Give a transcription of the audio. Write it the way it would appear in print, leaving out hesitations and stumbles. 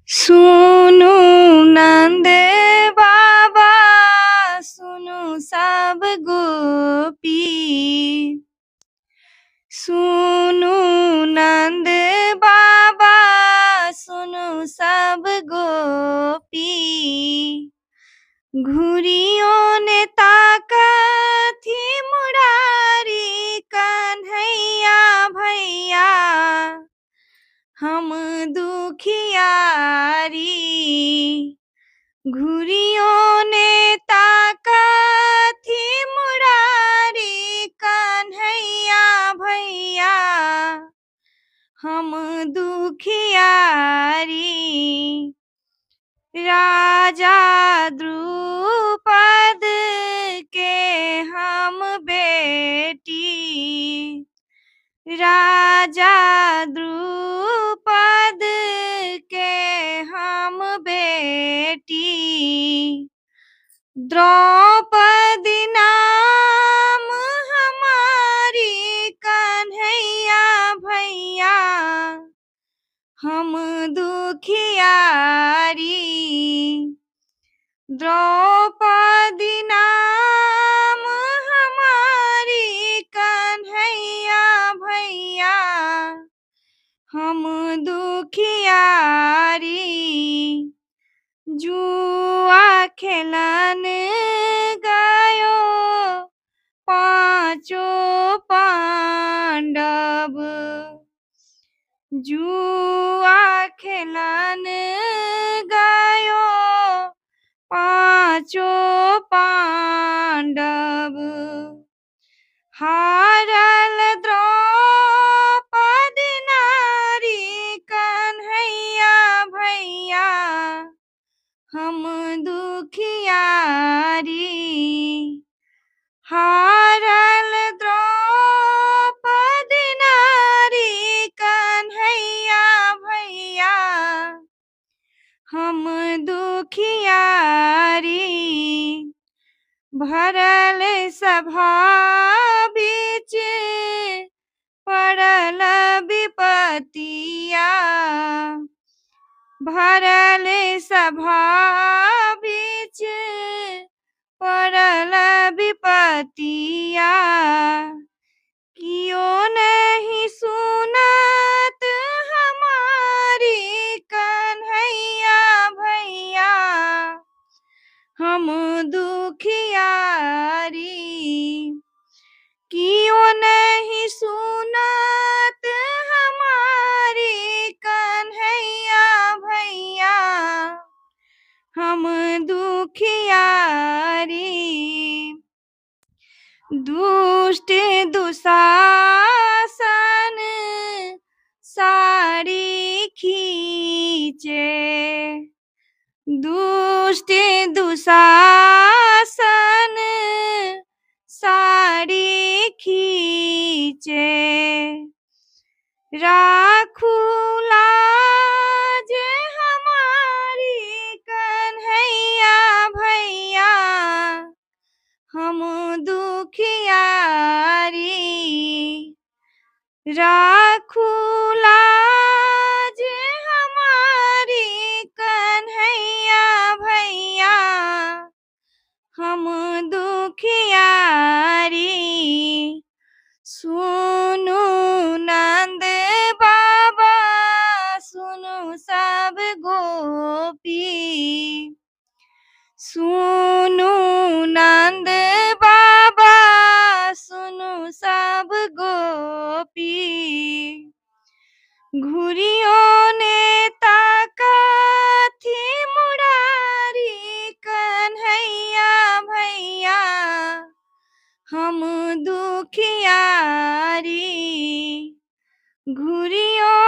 सुनु नंद बाबा, सुनु सब गोपी। सुनु नंद बाबा, सुनु सब गोपी। घुरियों ने ताका थी मुरारी, कन्हैया भैया हम दुखियारी। घुरियों ने ताका थी मुरारी, कन्हैया भैया हम दुखियारी। राजा द्रुपद के हम बेटी, राजा द्रुपद के हम बेटी। द्रौपदी नाम हमारी, कन्हैया भैया हम दुखियारी। द्रौपदी नाम हमारी, कन्हैया भैया हम दुखियारी। जुआ खेलन गयो पांचों पांडव, जुआ खेलन गयो पांचों पांडव। हारल द्रौपदी नारी, कन्हैया भैया हम दुखियारी। हारल द्रौपदी नारी, कन्हैया भैया हम दुखियारी। भरल सभा बीच पड़ल विपतिया, भरल सभा बीच पड़ल विपतिया। कियो नहीं सुनत हमारी, कन्हैया भैया हम दुखियारी। कियो नहीं सुनत हमारी, कन्हैया भैया हम दुखियारी। दुष्ट दुशासन साड़ी खींचे, दुष्ट दुशासन साड़ी खींचे। राखू लाज हमारी, कन्हैया भैया हम दुखियारी। राखू लाज हमारी, कन्हैया भैया हम दुखियारी। सुनु नंद बाबा, सुनु सब गोपी। सुनु नंद बाबा, सुनु सब गोपी। घुरियों ने ताका थी मुरारी, कन्हैया भैया हम दुखियारी। घुरियों